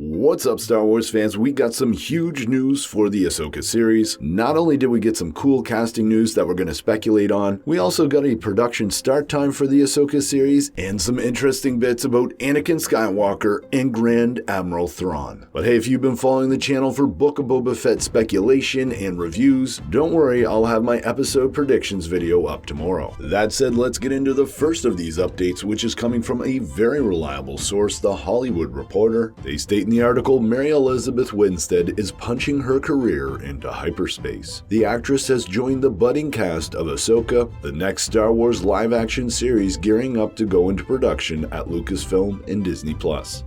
What's up, Star Wars fans? We got some huge news for the Ahsoka series. Not only did we get some cool casting news that we're going to speculate on, we also got a production start time for the Ahsoka series and some interesting bits about Anakin Skywalker and Grand Admiral Thrawn. But hey, if you've been following the channel for Book of Boba Fett speculation and reviews, don't worry, I'll have my episode predictions video up tomorrow. That said, let's get into the first of these updates, which is coming from a very reliable source, The Hollywood Reporter. They state in the article, Mary Elizabeth Winstead is punching her career into hyperspace. The actress has joined the budding cast of Ahsoka, the next Star Wars live-action series gearing up to go into production at Lucasfilm and Disney+.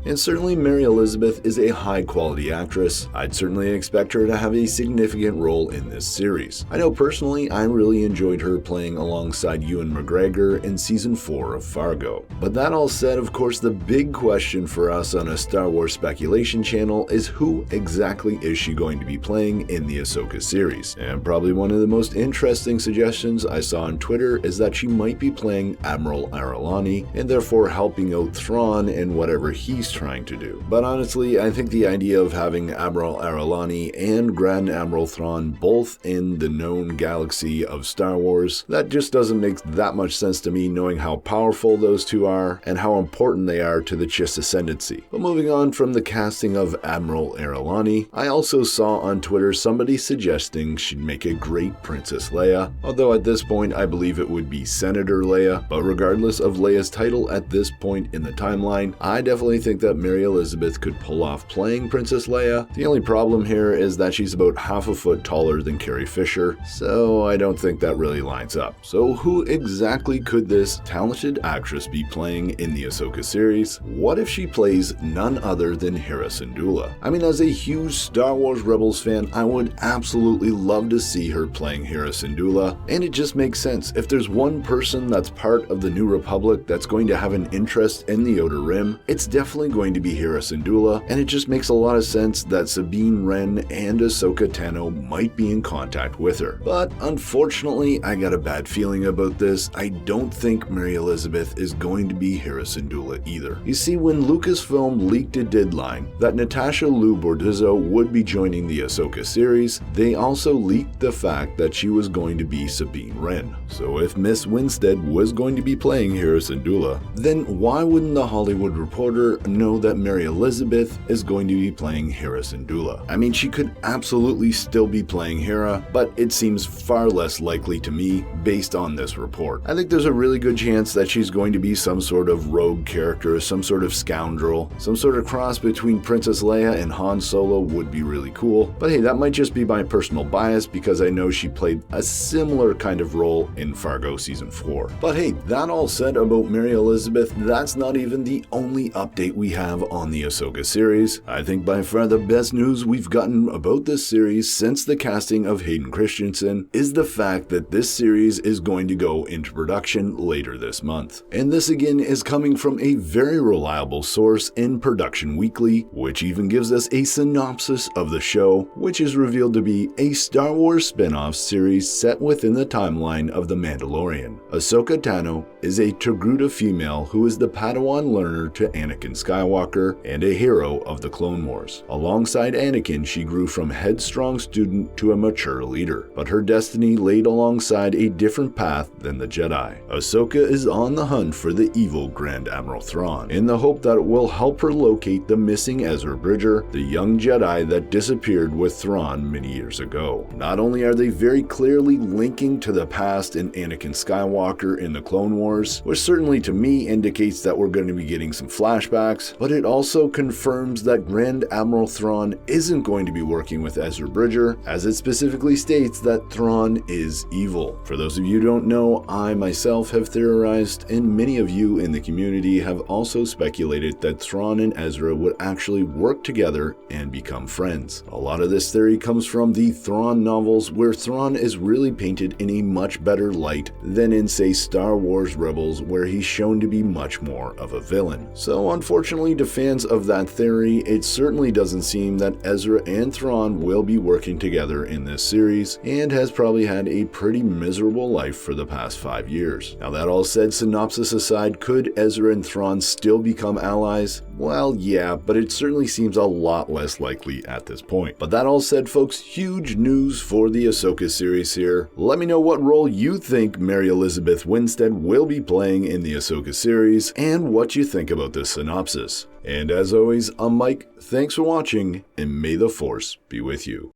And certainly Mary Elizabeth is a high-quality actress. I'd certainly expect her to have a significant role in this series. I know personally I really enjoyed her playing alongside Ewan McGregor in Season 4 of Fargo. But that all said, of course, the big question for us on a Star Wars speculation channel is who exactly is she going to be playing in the Ahsoka series? And probably one of the most interesting suggestions I saw on Twitter is that she might be playing Admiral Ar'alani and therefore helping out Thrawn in whatever he's trying to do. But honestly, I think the idea of having Admiral Ar'alani and Grand Admiral Thrawn both in the known galaxy of Star Wars, that just doesn't make that much sense to me, knowing how powerful those two are and how important they are to the Chiss ascendancy. But moving on from the casting of Admiral Ar'alani, I also saw on Twitter somebody suggesting she'd make a great Princess Leia, although at this point I believe it would be Senator Leia. But regardless of Leia's title at this point in the timeline, I definitely think that Mary Elizabeth could pull off playing Princess Leia. The only problem here is that she's about half a foot taller than Carrie Fisher, so I don't think that really lines up. So who exactly could this talented actress be playing in the Ahsoka series? What if she plays none other than Hera Syndulla? I mean, as a huge Star Wars Rebels fan, I would absolutely love to see her playing Hera Syndulla, and it just makes sense. If there's one person that's part of the New Republic that's going to have an interest in the Outer Rim, it's definitely going to be Hera Syndulla, and it just makes a lot of sense that Sabine Wren and Ahsoka Tano might be in contact with her. But unfortunately, I got a bad feeling about this. I don't think Mary Elizabeth is going to be Hera Syndulla either. You see, when Lucasfilm leaked a deadline that Natasha Liu Bordizzo would be joining the Ahsoka series, they also leaked the fact that she was going to be Sabine Wren. So if Miss Winstead was going to be playing Hera Syndulla, then why wouldn't The Hollywood Reporter know that Mary Elizabeth is going to be playing Hera Syndulla? I mean, she could absolutely still be playing Hera, but it seems far less likely to me based on this report. I think there's a really good chance that she's going to be some sort of rogue character, some sort of scoundrel, some sort of cross between Princess Leia and Han Solo would be really cool. But hey, that might just be my personal bias because I know she played a similar kind of role in Fargo Season 4. But hey, that all said about Mary Elizabeth, that's not even the only update we have on the Ahsoka series. I think by far the best news we've gotten about this series since the casting of Hayden Christensen is the fact that this series is going to go into production later this month. And this again is coming from a very reliable source in Production Weekly, which even gives us a synopsis of the show, which is revealed to be a Star Wars spin-off series set within the timeline of The Mandalorian. Ahsoka Tano is a Togruta female who is the Padawan learner to Anakin Skywalker and a hero of the Clone Wars. Alongside Anakin, she grew from headstrong student to a mature leader, but her destiny laid alongside a different path than the Jedi. Ahsoka is on the hunt for the evil Grand Admiral Thrawn, in the hope that it will help her locate the missing Ezra Bridger, the young Jedi that disappeared with Thrawn many years ago. Not only are they very clearly linking to the past in Anakin Skywalker in the Clone Wars, which certainly to me indicates that we're going to be getting some flashbacks, but it also confirms that Grand Admiral Thrawn isn't going to be working with Ezra Bridger, as it specifically states that Thrawn is evil. For those of you who don't know, I myself have theorized, and many of you in the community have also speculated that Thrawn and Ezra would actually work together and become friends. A lot of this theory comes from the Thrawn novels, where Thrawn is really painted in a much better light than in, say, Star Wars Rebels, where he's shown to be much more of a villain. So unfortunately to fans of that theory, it certainly doesn't seem that Ezra and Thrawn will be working together in this series, and has probably had a pretty miserable life for the past 5 years. Now that all said, synopsis aside, could Ezra and Thrawn still become allies? Well, yeah, but it it certainly seems a lot less likely at this point. But that all said, folks, huge news for the Ahsoka series here. Let me know what role you think Mary Elizabeth Winstead will be playing in the Ahsoka series, and what you think about this synopsis. And as always, I'm Mike, thanks for watching, and may the Force be with you.